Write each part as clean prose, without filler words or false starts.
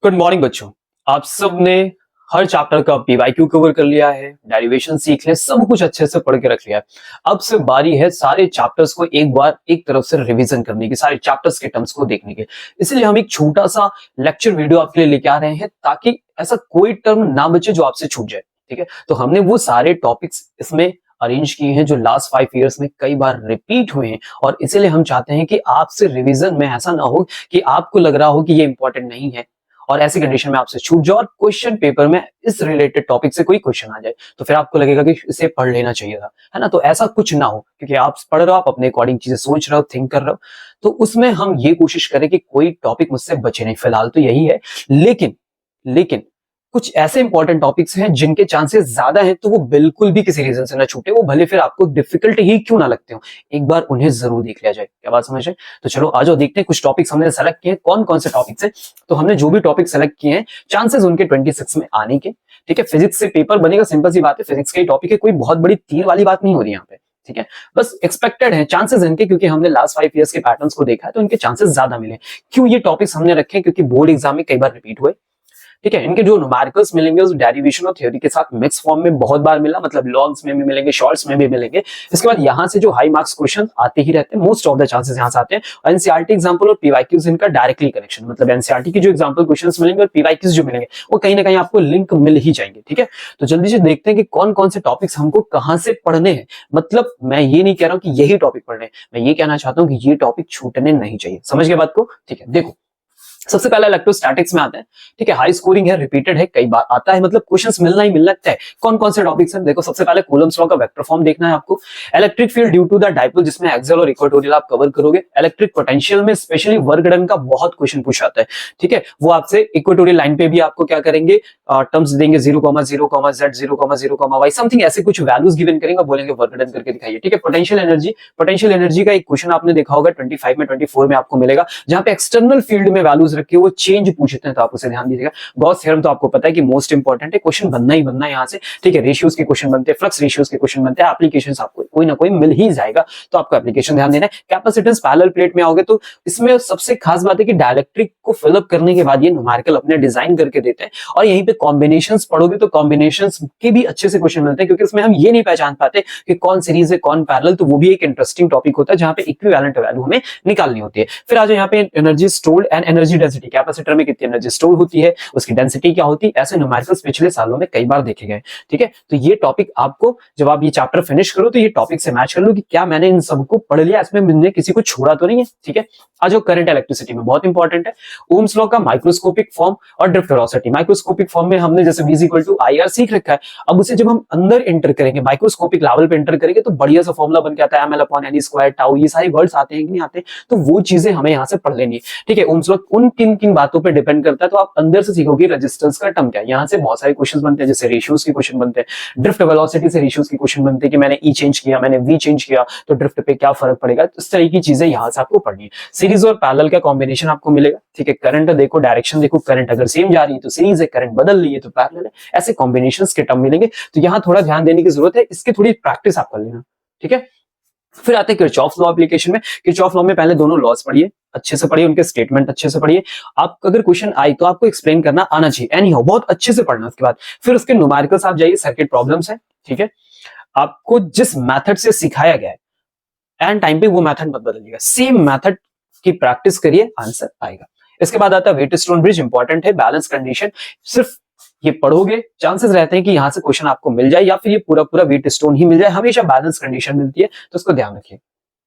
Good morning बच्चों। आप सब ने हर चैप्टर का पीवाईक्यू कवर कर लिया है, डेरिवेशन सीख लिया, सब कुछ अच्छे से पढ़ के रख लिया है। अब सिर्फ बारी है सारे चैप्टर्स को एक बार एक तरफ से रिवीजन करने की, सारे चैप्टर्स के टर्म्स को देखने के। इसलिए हम एक छोटा सा लेक्चर वीडियो आपके लिए लेके आ रहे हैं ताकि ऐसा कोई टर्म ना बचे जो आपसे छूट जाए। ठीक है, तो हमने वो सारे टॉपिक्स इसमें अरेंज किए हैं जो लास्ट 5 इयर्स में कई बार रिपीट हुए हैं, और इसीलिए हम चाहते हैं कि आपसे रिवीजन में ऐसा ना हो कि आपको लग रहा हो कि ये इंपॉर्टेंट नहीं है और ऐसी कंडीशन में आपसे छूट जाओ और क्वेश्चन पेपर में इस रिलेटेड टॉपिक से कोई क्वेश्चन आ जाए तो फिर आपको लगेगा कि इसे पढ़ लेना चाहिए था, है ना। तो ऐसा कुछ ना हो, क्योंकि आप पढ़ रहे हो, आप अपने अकॉर्डिंग चीजें सोच रहे हो, थिंक कर रहे हो, तो उसमें हम ये कोशिश करें कि कोई टॉपिक मुझसे बचे नहीं। फिलहाल तो यही है, लेकिन कुछ ऐसे इंपॉर्टेंट टॉपिक्स हैं जिनके चांसेस ज्यादा हैं, तो वो बिल्कुल भी किसी रीजन से ना छूटे, वो भले फिर आपको डिफिकल्ट ही क्यों ना लगते हो, एक बार उन्हें जरूर देख लिया जाए। क्या बात समझ रहे? तो चलो आ जाओ, देखते हैं कुछ टॉपिक्स हमने सेलेक्ट किए हैं। कौन कौन से टॉपिक्स हैं? तो हमने जो भी टॉपिक सेलेक्ट किए हैं, चांसेस उनके 26 में आने के। ठीक है, फिजिक्स से पेपर बनेगा, सिंपल सी बात है, फिजिक्स का टॉपिक है, कोई बहुत बड़ी तीर वाली बात नहीं हो रही यहाँ पे। ठीक है, बस एक्सपेक्टेड है चांसेस इनके, क्योंकि हमने लास्ट 5 इयर्स के पैटर्न्स को देखा है, तो इनके चांसेस ज्यादा मिले। क्यों ये टॉपिक्स हमने रखे? क्योंकि बोर्ड एग्जाम में कई बार रिपीट हुए। ठीक है, इनके जो न्यूमेरिकल्स मिलेंगे उस डेरिवेशन और थ्योरी के साथ मिक्स फॉर्म में बहुत बार मिला, मतलब लॉग्स में भी मिलेंगे, शॉर्ट्स में भी मिलेंगे। इसके बाद यहाँ से जो हाई मार्क्स क्वेश्चन आते ही रहते हैं, मोस्ट ऑफ द चांसेस यहाँ से आते हैं। और एनसीईआरटी एग्जांपल और पीवाईक्यूज इनका डायरेक्टली कनेक्शन, मतलब एनसीईआरटी की जो एग्जांपल क्वेश्चंस मिलेंगे और पीवाईक्यूज जो मिलेंगे वो कहीं ना कहीं आपको लिंक मिल ही जाएंगे। ठीक है, तो जल्दी से देखते हैं कि कौन कौन से टॉपिक्स हमको कहाँ से पढ़ने हैं। मतलब मैं ये नहीं कह रहा हूँ कि यही टॉपिक पढ़ने हैं, मैं ये कहना चाहता हूँ कि ये टॉपिक छूटने नहीं चाहिए। समझ गए बात को? ठीक है, देखो सबसे पहला इलेक्ट्रोस्टैटिक्स में आता है। ठीक है, हाई स्कोरिंग है, रिपीटेड है, कई बार आता है, मतलब क्वेश्चंस मिलना ही मिलना है। कौन कौन से टॉपिक्स हैं? देखो सबसे पहले कूलम्ब्स लॉ का वेक्टर फॉर्म देखना है आपको। Electric field due to the dipole, जिसमें एक्सियल और इक्वेटोरियल आप कवर करोगे। इलेक्ट्रिक पोटेंशियल में स्पेशली वर्क डन का बहुत क्वेश्चन पूछा जाता है। ठीक है, वो आपसे इक्वेटोरियल लाइन पे भी आपको क्या करेंगे, टर्म्स देंगे 0,0,z 0,0,y, समथिंग ऐसे कुछ वैल्यूज गिवन करेंगे और बोलेंगे वर्क डन करके दिखाइए। ठीक है, पोटेंशियल एनर्जी का एक क्वेश्चन आपने देखा होगा 25 में 24 में आपको मिलेगा, जहां पे एक्सटर्नल फील्ड में वैल्यूज रखे वो चेंज पूछते हैं, तो आप उसे ध्यान दीजिएगा। गॉस थ्योरम तो आपको पता है कि मोस्ट इंपॉर्टेंट है, क्वेश्चन बनना ही बनना है यहाँ से। ठीक है, रेशियोज के क्वेश्चन बनते हैं, फ्लक्स रेशियोज के क्वेश्चन बनते हैं, एप्लीकेशंस आपको कोई ना कोई मिल ही जाएगा, तो आपको एप्लीकेशन ध्यान देना है। कैपेसिटेंस पैरेलल प्लेट में आओगे तो इसमें सबसे खास बात है कि डायलेक्ट्रिक को फिलअप करने के बाद ये न्यूमेरिकल अपने डिजाइन करके देते हैं, और यहीं पे कॉम्बिनेशंस पढ़ोगे तो कॉम्बिनेशंस के भी अच्छे से क्वेश्चन मिलते हैं, क्योंकि इसमें हम ये नहीं पहचान पाते कि कौन सीरीज है कौन पैरेलल, तो वो भी एक इंटरेस्टिंग टॉपिक होता है जहां पे इक्विवेलेंट वैल्यू हमें निकालनी होती है। फिर आ जाओ यहाँ पे energy stored and energy density, capacitor में कितनी एनर्जी स्टोर होती है, उसकी डेंसिटी क्या होती है, ऐसे न्यूमेरिकल्स पिछले सालों में कई बार देखे गए। ठीक है, तो ये टॉपिक आपको जब आप ये चैप्टर फिनिश करो तो ये टॉपिक से मैच कर लो कि क्या मैंने इन सबको पढ़ लिया, इसमें मैंने किसी को छोड़ा तो नहीं है। ठीक है, आज जो करंट इलेक्ट्रिसिटी में बहुत इंपॉर्टेंट है, ओम्स लॉ का माइक्रोस्कोपिक फॉर्म और ड्रिफ्ट वेलोसिटी। माइक्रोस्कोपिक फॉर्म में हमने जैसे v = IR सीख रखा है, अब उसे जब हम अंदर एंटर करेंगे, माइक्रोस्कोपिक लेवल पे एंटर करेंगे, तो बढ़िया सा फॉर्मूला बन के आता है ml/n², टाउ, ये सारे वर्ड्स आते हैं कि नहीं आते, तो वो चीजें हमें यहाँ से पढ़ लेनी है। ठीक है, ओम्स लॉ उन किन किन बातों पर डिपेंड करता है, तो आप अंदर से सीखोगे रेजिस्टेंस का टर्म क्या है। यहाँ से बहुत सारे क्वेश्चन बनते हैं, जैसे रेशियोज के क्वेश्चन बनते हैं, ड्रिफ्ट वेलोसिटी से रेशियोज के क्वेश्चन बनते हैं कि मैंने ई चेंज किया, मैंने वी चेंज किया, तो ड्रिफ्ट पे क्या फर्क पड़ेगा, इस तरह की चीजें यहाँ से आपको पढ़नी है। सीरीज और पैरेलल का कॉम्बिनेशन आपको मिलेगा। ठीक है, करंट देखो, डायरेक्शन देखो, करंट अगर सेम जा रही है तो सीरीज है, करंट बदल रही है तो पैरेलल है, ऐसे कॉम्बिनेशंस के टर्म मिलेंगे, तो यहाँ थोड़ा ध्यान देने की जरूरत है, इसकी थोड़ी प्रैक्टिस आप कर लेना। ठीक है, फिर आते हैं किरचॉफ लॉ एप्लीकेशन में। किरचॉफ लॉ में पहले दोनों लॉज पढ़िए, अच्छे से पढ़िए, उनके स्टेटमेंट अच्छे से पढ़िए। आप अगर क्वेश्चन आए तो आपको एक्सप्लेन करना आना चाहिए, एनी हाउ बहुत अच्छे से पढ़ना। उसके बाद फिर उसके न्यूमेरिकल्स आप जाइए, सर्किट प्रॉब्लम्स है। ठीक है, आपको जिस मेथड से सिखाया गया है एंड टाइम पे वो मेथड मत बदलिएगा, सेम मेथड की प्रैक्टिस करिए, आंसर आएगा। इसके बाद आता है व्हीटस्टोन ब्रिज, इंपॉर्टेंट है, बैलेंस कंडीशन। सिर्फ ये पढ़ोगे, चांसेस रहते हैं कि यहां से क्वेश्चन आपको मिल जाए, या फिर ये पूरा पूरा व्हीटस्टोन ही मिल जाए, हमेशा बैलेंस कंडीशन मिलती है, तो इसको ध्यान रखिए।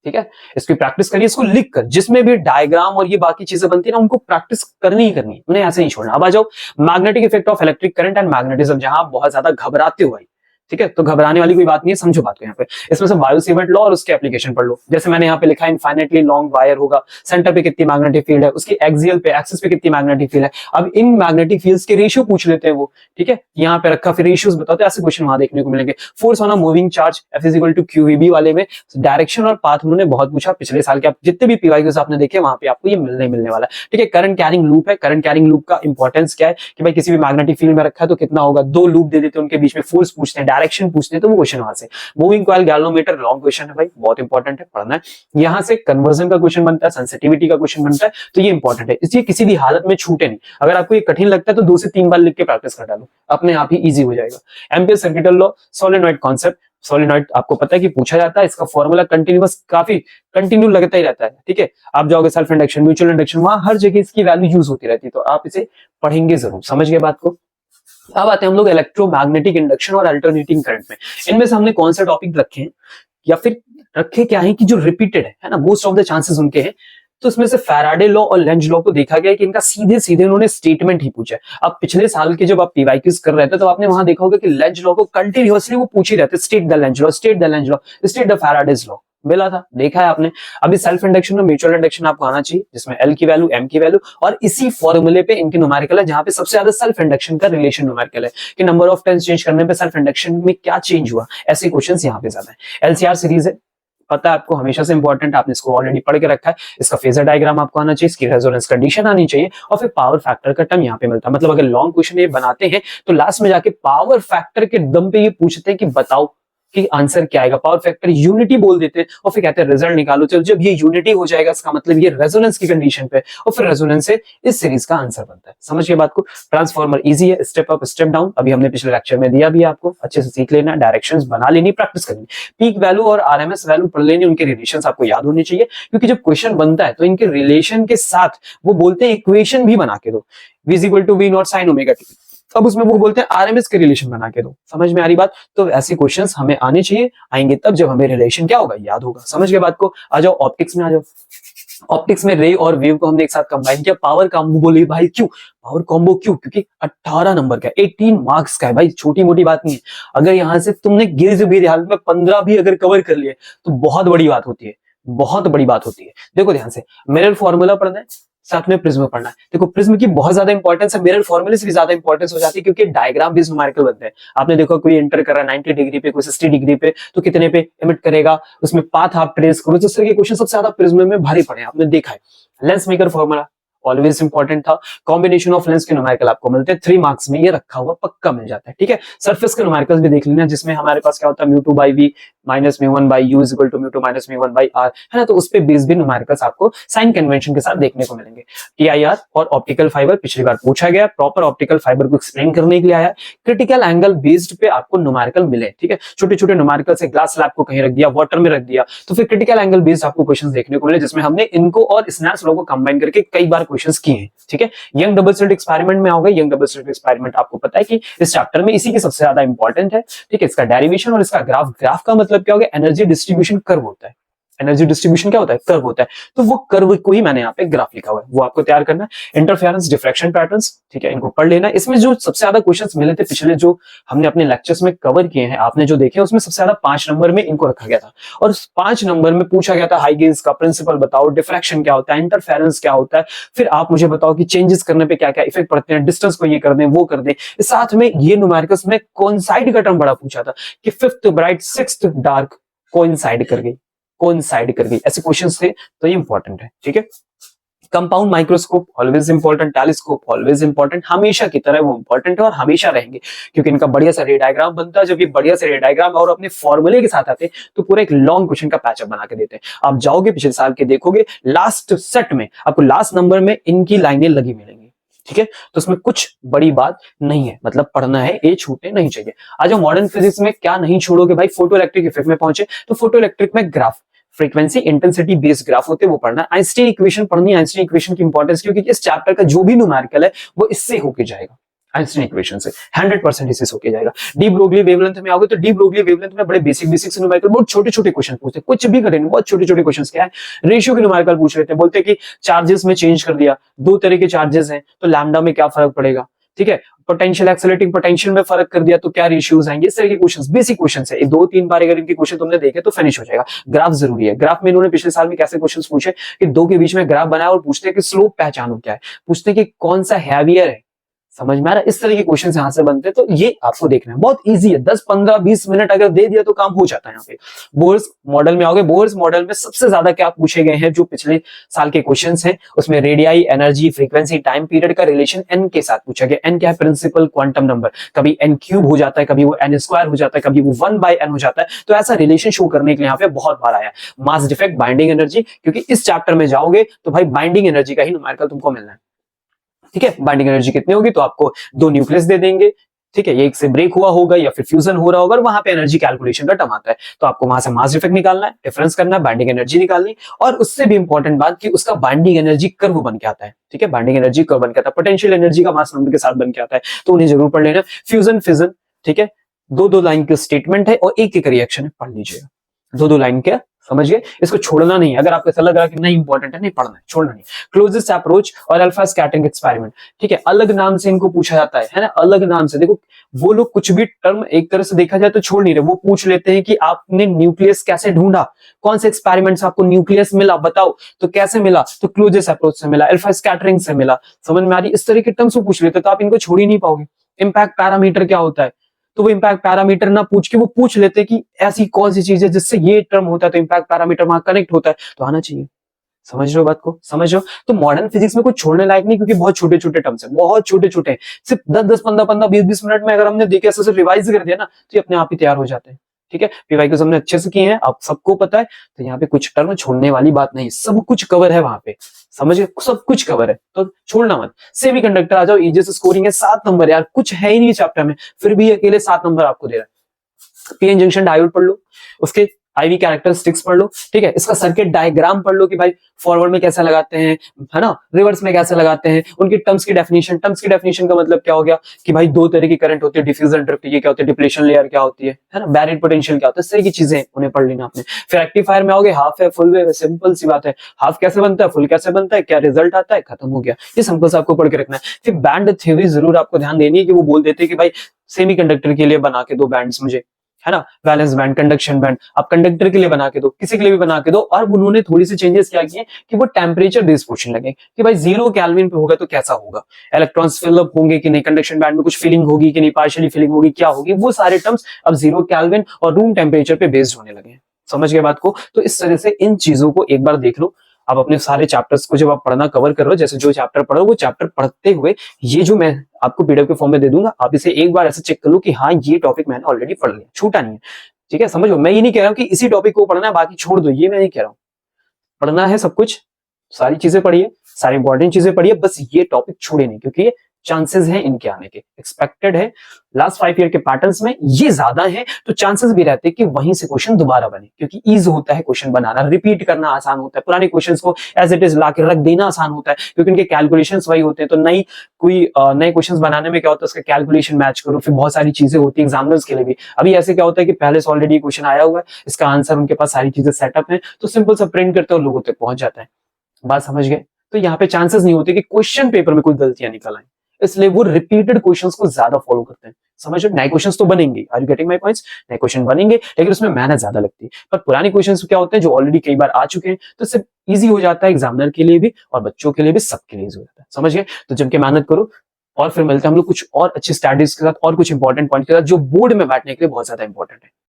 ठीक है, इसकी प्रैक्टिस करिए, इसको लिख कर, जिसमें भी डायग्राम और ये बाकी चीजें बनती है ना, उनको प्रैक्टिस करनी ही करनी है, उन्हें ऐसे नहीं छोड़ना। अब आ जाओ magnetic effect of electric current and magnetism, जहां आप बहुत ज्यादा घबराते हो भाई। ठीक है, तो घबराने वाली कोई बात नहीं है, समझो बात को यहाँ पे। इसमें से बायो-सेवर्ट लॉ और उसके एप्लीकेशन पढ़ लो। जैसे मैंने यहाँ पे लिखा है, इनफाइनाइटली लॉन्ग वायर होगा, सेंटर पे कितनी मैग्नेटिक फील्ड है, उसकी एक्सियल पे, एक्सिस पे कितनी मैग्नेटिक फील्ड है। अब इन मैग्नेटिक फील्ड्स के रेशियो पूछ लेते हैं वो। ठीक है, यहाँ पे रखा, फिर रेशियोज बताओ, तो ऐसे क्वेश्चन वहां देखने को मिलेंगे। Force on a moving charge, F = QEB वाले में डायरेक्शन और पाथ उन्होंने बहुत पूछा पिछले साल के, आप जितने भी पीवाईक्यूज आपने देखे वहां पे आपको ये मिलने वाला है। ठीक है, करंट कैरिंग लूप है, करंट कैरिंग लूप का इंपॉर्टेंस क्या है कि भाई किसी भी मैग्नेटिक फील्ड में रखा है तो कितना होगा, 2 लूप दे देते हैं, उनके बीच में फोर्स पूछते हैं, डायरेक्शन पूछते हैं तो वो क्वेश्चन वहां से। Moving coil galvanometer long question है भाई, बहुत इंपॉर्टेंट है, पढ़ना है। यहाँ से कन्वर्जन का क्वेश्चन बनता है, सेंसिटिविटी का क्वेश्चन बनता है, तो ये इंपॉर्टेंट है, इसलिए किसी भी हालत में छूटे नहीं। अगर आपको ये कठिन लगता है तो 2 से 3 बार लिख के प्रैक्टिस कर डालो, अपने आप ही इजी हो जाएगा। Ampere circuital law, solenoid concept, solenoid आपको पता है कि पूछा जाता है, इसका फॉर्मूला कंटिन्यूअस काफी कंटिन्यू लगता ही रहता है, ठीक है। आप जाओगे सेल्फ इंडक्शन, म्यूचुअल इंडक्शन, वहां हर जगह इसकी वैल्यू यूज होती रहती है, तो आप इसे पढ़ेंगे जरूर, समझ गए बात को। अब आते हैं हम लोग इलेक्ट्रोमैग्नेटिक इंडक्शन और अल्टरनेटिंग करंट में। इनमें से हमने कौन से टॉपिक रखे हैं या फिर रखे क्या है कि जो रिपीटेड है ना, मोस्ट ऑफ द चांसेस उनके हैं। तो इसमें से फैराडे लॉ और लेंज लॉ को देखा गया कि इनका सीधे सीधे उन्होंने स्टेटमेंट ही पूछा है। अब पिछले साल के जब आप पीवाईक्यूज कर रहे थे तो आपने वहां देखा होगा कि लेंज लॉ को कंटिन्यूअसली वो पूछ ही रहते, state the Lenz law, state the Lenz law, state the Faraday's law, मिला था, देखा है आपने। अभी सेल्फ इंडक्शन और म्यूचुअल इंडक्शन आपको आना चाहिए, जिसमें एल की वैल्यू, एम की वैल्यू, और इसी फॉर्मूले पे इनके न्यूमेरिकल है, जहां पे सबसे ज्यादा सेल्फ इंडक्शन का रिलेशन न्यूमेरिकल है कि नंबर ऑफ टर्न्स चेंज करने पे सेल्फ इंडक्शन में क्या चेंज हुआ, ऐसे क्वेश्चंस यहाँ पे ज्यादा है। एलसीआर सीरीज है, पता है आपको, हमेशा से इंपॉर्टेंट, आपने इसको ऑलरेडी पढ़ के रखा है। इसका फेजर डायग्राम आपको आना चाहिए, इसकी रेजोनेंस कंडीशन आनी चाहिए, और फिर पावर फैक्टर का टर्म यहाँ पे मिलता है। मतलब अगर लॉन्ग क्वेश्चन ये बनाते हैं तो लास्ट में जाके पावर फैक्टर के दम पे ये पूछते हैं कि बताओ कि आंसर क्या आएगा। पावर फैक्टर यूनिटी बोल देते हैं और फिर कहते हैं रिजल्ट निकालो। तो जब ये यूनिटी हो जाएगा इसका मतलब ये रेजोनेंस की कंडीशन पे, और फिर रेजोनेंस से इस सीरीज का आंसर बनता है। समझिए बात को। ट्रांसफॉर्मर इजी है, स्टेप अप स्टेप डाउन, अभी हमने पिछले लेक्चर में दिया भी आपको, अच्छे से सीख लेना, डायरेक्शंस बना लेनी, प्रैक्टिस करनी, पीक वैल्यू और आरएमएस वैल्यू पढ़ लेनी, उनके रिलेशंस आपको याद होने चाहिए, क्योंकि जब क्वेश्चन बनता है तो इनके रिलेशन के साथ वो बोलते हैं इक्वेशन भी बना के दो, v equal to V not sine omega T, अब उसमें वो बोलते हैं आरएमएस के रिलेशन बना के दो। समझ में आ रही बात? तो ऐसे क्वेश्चंस हमें आने चाहिए, आएंगे तब जब हमें रिलेशन क्या होगा, याद होगा। समझ गए बात को। आ जाओ ऑप्टिक्स में, आ जाओ। ऑप्टिक्स में रे और वेव को हमने एक साथ कंबाइन किया, पावर कॉम्बो बोले भाई, क्यों पावर कॉम्बो, क्यों? क्योंकि 18 नंबर का, 18 मार्क्स का है भाई, छोटी मोटी बात नहीं है। अगर यहां से तुमने गिर भी हालत में 15 भी अगर कवर कर लिए तो बहुत बड़ी बात होती है, बहुत बड़ी बात होती है। देखो ध्यान से, मिरर फॉर्मूला पढ़ना है, साथ में प्रिज्म पढ़ना है। देखो प्रिज्म की बहुत ज्यादा इंपॉर्टेंस है, मिरर फॉर्मूले से भी ज्यादा इंपॉर्टेंस हो जाती है, क्योंकि डायग्राम बेस्ड न्यूमेरिकल बनते हैं। आपने देखो कोई एंटर कर रहा है 90 डिग्री पे, कोई 60 डिग्री पे, तो कितने पे एमिट करेगा, उसमें पाथ आप ट्रेस करो, तो इस तरह के क्वेश्चन सबसे ज्यादा प्रिज्म में भारी पड़े, आपने देखा है। Lens maker formula always important था। कॉम्बिनेशन ऑफ लेंस के न्यूमेरिकल आपको मिलते हैं 3 मार्क्स में, ये रखा हुआ पक्का मिल जाता है, ठीक है। सरफेस के न्यूमेरिकल्स भी देख लेना, जिसमें हमारे पास क्या होता है, mu two by V minus mu one by U is equal to mu two minus mu one by R, है ना। तो उस पे बेस भी न्यूमेरिकल्स आपको साइन कन्वेंशन के साथ देखने को मिलेंगे। टीआईआर और ऑप्टिकल फाइबर पिछली बार पूछा गया, प्रॉपर ऑप्टिकल फाइबर को एक्सप्लेन करने के लिए आया। क्रिटिकल एंगल बेस्ड पे आपको न्यूमेरिकल मिले, ठीक है। छोटे छोटे न्यूमेरिकल से ग्लास स्लैब को कहीं रख दिया, वाटर में रख दिया, तो फिर क्रिटिकल एंगल बेस्ड आपको क्वेश्चन देखने को मिले, जिसमें हमने इनको और स्नेल्स लॉ को कंबाइन करके कई बार क्वेश्चन किए हैं, ठीक है। यंग डबल स्लिट एक्सपेरिमेंट में आओगे, यंग डबल स्लिट एक्सपेरिमेंट आपको पता है कि इस चैप्टर में इसी की सबसे ज्यादा इंपॉर्टेंट है, ठीक है। इसका डेरिवेशन और इसका ग्राफ, ग्राफ का मतलब क्या होगा, एनर्जी डिस्ट्रीब्यूशन कर्व होता है। एनर्जी डिस्ट्रीब्यूशन क्या होता है, कर्व होता है। तो वो कर्व को ही मैंने यहाँ पे ग्राफ लिखा हुआ है, वो आपको तैयार करना है। इंटरफेरेंस, डिफ्रैक्शन पैटर्न्स, ठीक है, इनको पढ़ लेना। इसमें जो सबसे ज्यादा क्वेश्चंस मिले थे पिछले, जो हमने अपने लेक्चर्स में कवर किए हैं, आपने जो देखे, उसमें सबसे ज्यादा 5 नंबर में इनको रखा गया था, और 5 नंबर में पूछा गया था हाइगेन्स का प्रिंसिपल बताओ, डिफ्रैक्शन क्या होता है, इंटरफेरेंस क्या होता है, फिर आप मुझे बताओ कि चेंजेस करने पे क्या क्या इफेक्ट पड़ते हैं, डिस्टेंस को ये कर दें, वो कर दें। साथ में ये न्यूमेरिकल्स में कोइंसाइड का टर्म बड़ा पूछा था कि 5th bright 6th dark coincide कर गई, कोइंसाइड कर गई, ऐसे क्वेश्चंस थे, तो ये इंपॉर्टेंट है, ठीक है। Compound microscope always important, telescope always important, हमेशा की तरह वो इंपॉर्टेंट है और हमेशा रहेंगे, क्योंकि इनका बढ़िया सा रे डायग्राम बनता है। जब ये बढ़िया से रे डायग्राम और अपने फॉर्मूले के साथ आते हैं तो पूरा एक लॉन्ग क्वेश्चन का पैचअप बना के देते हैं। आप जाओगे पिछले साल के, देखोगे लास्ट सेट में आपको लास्ट नंबर में इनकी लाइनें लगी मिलेंगी, ठीक है। तो उसमें कुछ बड़ी बात नहीं है, मतलब पढ़ना है, ये छूटने नहीं चाहिए। आज मॉडर्न फिजिक्स में क्या नहीं छोड़ोगे भाई, फोटो इलेक्ट्रिक इफेक्ट में पहुंचे तो फोटो इलेक्ट्रिक में graph, frequency intensity based graph होते हैं, वो पढ़ना है। आइंस्टीन इक्वेशन पढ़नी है, आइंस्टीन इक्वेशन की इंपॉर्टेंस, क्योंकि इस चैप्टर का जो भी न्यूमेरिकल है वो इससे होके जाएगा, आइंस्टीन इक्वेशन से 100% इससे होके जाएगा। डी ब्रोगली वेवलेंथ में आओगे तो डी ब्रोगली वेवलेंथ में बड़े बेसिक बेसिक न्यूमेरिकल, बहुत छोटे छोटे क्वेश्चन पूछते हैं, कुछ भी करेंगे, बहुत छोटे छोटे क्वेश्चन। क्या है, रेशियो के न्यूमेरिकल पूछ लेते हैं, बोलते हैं कि चार्जेस में चेंज कर दिया, 2 तरह के चार्जेस हैं तो लैम्डा में क्या फर्क पड़ेगा, ठीक है। पोटेंशियल एक्सेलरेटिंग पोटेंशियल में फर्क कर दिया तो क्या रेशियोज आएंगे, इस तरह के क्वेश्चंस, बेसिक क्वेश्चंस है। 2-3 बार अगर इनके क्वेश्चन तुमने देखे तो फिनिश हो जाएगा। ग्राफ जरूरी है। ग्राफ में इन्होंने पिछले साल में कैसे क्वेश्चंस पूछे कि 2 के बीच में ग्राफ बनाया और पूछते हैं कि स्लोप पहचानो क्या है, पूछते हैं कि कौन सा हैवियर है, समझ में आ रहा है? इस तरह के क्वेश्चन यहाँ से बनते हैं, तो ये आपको देखना है, बहुत इजी है, 10 15 20 मिनट अगर दे दिया तो काम हो जाता है। यहाँ पे बोर्स मॉडल में आओगे, बोर्स मॉडल में सबसे ज्यादा क्या पूछे गए हैं, जो पिछले साल के क्वेश्चंस हैं उसमें radii, energy, frequency, time period का रिलेशन एन के साथ पूछा गया। एन क्या है? Principal quantum number. कभी एन क्यूब हो जाता है, कभी वो एन स्क्वायर हो जाता है, कभी वो 1/n हो जाता है। तो ऐसा रिलेशन शो करने के लिए यहाँ पे बहुत बार आया। मास डिफेक्ट, बाइंडिंग एनर्जी, क्योंकि इस चैप्टर में जाओगे तो भाई बाइंडिंग एनर्जी का ही न्यूमेरिकल तुमको मिलना है। ठीक है, बाइंडिंग एनर्जी कितनी होगी, तो आपको 2 न्यूक्लियस दे देंगे। ठीक है, एक से ब्रेक हुआ होगा या फिर फ्यूजन हो रहा होगा, वहां पे एनर्जी कैलकुलेशन का टर्म आता है। तो आपको वहां से मास इफेक्ट निकालना है, डिफरेंस करना है, बाइंडिंग एनर्जी निकालनी, और उससे भी इंपॉर्टेंट बात कि उसका बाइंडिंग एनर्जी कर्व बन के आता है। ठीक है, बाइंडिंग एनर्जी कर्व बन के आता है, पोटेंशियल एनर्जी का मास नंबर के साथ बन के आता है, तो उन्हें जरूर पढ़ लेना। फ्यूजन फिजन, ठीक है, 2-2 लाइन के स्टेटमेंट है और एक रिएक्शन है, पढ़ लीजिएगा। 2-2 लाइन के, समझ गए? इसको छोड़ना नहीं है। अगर आपको ऐसा लग रहा है कि नहीं इंपॉर्टेंट है, नहीं पढ़ना है, छोड़ना नहीं। क्लोजेस्ट अप्रोच और अल्फा स्कैटरिंग एक्सपेरिमेंट, ठीक है, अलग नाम से इनको पूछा जाता है ना, अलग नाम से। देखो वो लोग कुछ भी टर्म एक तरह से देखा जाए तो छोड़ नहीं रहे, वो पूछ लेते हैं कि आपने न्यूक्लियस कैसे ढूंढा, कौन से एक्सपेरिमेंट से आपको न्यूक्लियस मिला, बताओ। तो कैसे मिला? तो क्लोजेस्ट अप्रोच से मिला, अल्फा स्कैटरिंग से मिला। समझ में आ रही? इस तरह के टर्म्स वो पूछ लेते हैं, तो आप इनको छोड़ ही नहीं पाओगे। इंपैक्ट पैरामीटर क्या होता है, तो वो इंपैक्ट पैरामीटर ना पूछ के वो पूछ लेते हैं कि ऐसी कौन सी चीज है जिससे ये टर्म होता है, तो इंपैक्ट पैरामीटर वहां कनेक्ट होता है, तो आना चाहिए। समझ रहे हो बात को? समझ रहे हो? तो मॉडर्न फिजिक्स में कुछ छोड़ने लायक नहीं, क्योंकि बहुत छोटे छोटे टर्म्स है, बहुत छोटे छोटे, सिर्फ 10-10 15-15 20-20 मिनट में अगर हमने देखे ऐसे रिवाइज कर दिया ना, तो ये अपने आप ही तैयार हो जाते हैं। ठीक है, पीवाईक्यूज हमने अच्छे से किए हैं, आप सबको पता है, तो यहाँ पे कुछ टर्म छोड़ने वाली बात नहीं, सब कुछ कवर है वहां पे। समझिए, सब कुछ कवर है, तो छोड़ना मत। सेमी कंडक्टर आ जाओ, इजी से स्कोरिंग है, 7 नंबर यार, कुछ है ही नहीं चैप्टर में, फिर भी अकेले 7 नंबर आपको दे रहा है। पीएन जंक्शन डायोड पढ़ लो, उसके आईवी कैरेक्टरिस्टिक्स पढ़ लो। ठीक है, इसका सर्किट डायग्राम पढ़ लो कि भाई फॉरवर्ड में कैसे लगाते हैं, है ना, रिवर्स में कैसे लगाते हैं, उनकी टर्म्स की डेफिनेशन का मतलब क्या हो गया कि भाई 2 तरह की करंट होती है, डिफ्यूजन ड्रिफ्ट, ये क्या होती है, डिप्लेशन लेयर क्या होती है ना, बैरियर पोटेंशियल क्या होता है, इस तरह की चीजें उन्हें पढ़ लेना आपने। फिर रेक्टिफायर में आओगे, हाफ है, फुल है, सिंपल सी बात है, हाफ कैसे बनता है, फुल कैसे बनता है, क्या रिजल्ट आता है, खत्म हो गया। ये सिंपल से आपको पढ़ के रखना है। फिर बैंड थ्योरी जरूर आपको ध्यान देनी है, कि वो बोल देते हैं कि भाई सेमीकंडक्टर के लिए बना के दो बैंड्स मुझे, है ना, वैलेंस बैंड, कंडक्शन बैंड, आप कंडक्टर के लिए बना के दो, किसी के लिए भी बना के दो। और उन्होंने थोड़ी सी चेंजेस क्या किए कि वो टेम्परेचर बेस्ड क्वेश्चन लगे, कि भाई 0 केल्विन पे होगा तो कैसा होगा, इलेक्ट्रॉन्स फिलअप होंगे कि नहीं, कंडक्शन बैंड में कुछ फिलिंग होगी कि नहीं, पार्शियली फिलिंग होगी, क्या होगी, वो सारे टर्म्स अब 0 केल्विन और रूम टेम्परेचर पे बेस्ड होने लगे हैं। समझ गए बात को? तो इस तरह से इन चीजों को एक बार देख लो। आप अपने सारे चैप्टर्स को जब आप पढ़ना कवर कर रहे हो, जैसे जो चैप्टर पढ़ो वो चैप्टर पढ़ते हुए, ये जो मैं आपको पीडीएफ के फॉर्म में दे दूंगा, आप इसे एक बार ऐसे चेक कर लो कि हाँ ये टॉपिक मैंने ऑलरेडी पढ़ लिया, छूटा नहीं है। ठीक है, समझो, मैं ये नहीं कह रहा हूं कि इसी टॉपिक को पढ़ना है बाकी छोड़ दो, ये मैं नहीं कह रहा हूं। पढ़ना है सब कुछ, सारी चीजें पढ़िए, सारी इंपॉर्टेंट चीजें पढ़िए, बस ये टॉपिक छोड़े नहीं, क्योंकि ये चांसेस हैं इनके आने के, एक्सपेक्टेड है। लास्ट 5 ईयर के पैटर्न्स में ये ज्यादा है, तो चांसेस भी रहते हैं कि वहीं से क्वेश्चन दोबारा बने, क्योंकि ईज होता है क्वेश्चन बनाना, रिपीट करना आसान होता है, पुराने क्वेश्चंस को एज इट इज ला के रख देना आसान होता है, क्योंकि उनके कैलकुलेशंस वही होते हैं। तो नई कोई नए क्वेश्चंस बनाने में क्या होता है, उसका कैलकुलेशन मैच करो, फिर बहुत सारी चीजें होती है एग्जामिनर्स के लिए भी। अभी ऐसे क्या होता है कि पहले से ऑलरेडी क्वेश्चन आया हुआ है, इसका आंसर उनके पास सारी चीजें सेटअप है, तो सिंपल सा प्रिंट करते हो, लोगों तक पहुंच जाता है। बात समझ गए? तो यहाँ पे चांसेस नहीं होते कि क्वेश्चन पेपर में कोई गलतियां निकल आए, इसलिए वो रिपीटेड क्वेश्चंस को ज्यादा फॉलो करते हैं। समझ लो, नए क्वेश्चंस तो बनेंगे, are you getting my points, नए क्वेश्चन बनेंगे, लेकिन उसमें मेहनत ज्यादा लगती है। पर पुराने क्वेश्चंस क्या होते हैं जो ऑलरेडी कई बार आ चुके हैं, तो इससे इजी हो जाता है एग्जामिनर के लिए भी और बच्चों के लिए भी, सबके लिए इजी हो जाता है। समझ गए? तो जम के मेहनत करो, और फिर मिलते हैं हम लोग कुछ और अच्छी स्टडीज के साथ और कुछ इंपॉर्टेंट पॉइंट के साथ, जो बोर्ड में बैठने के लिए बहुत ज्यादा इंपॉर्टेंट है।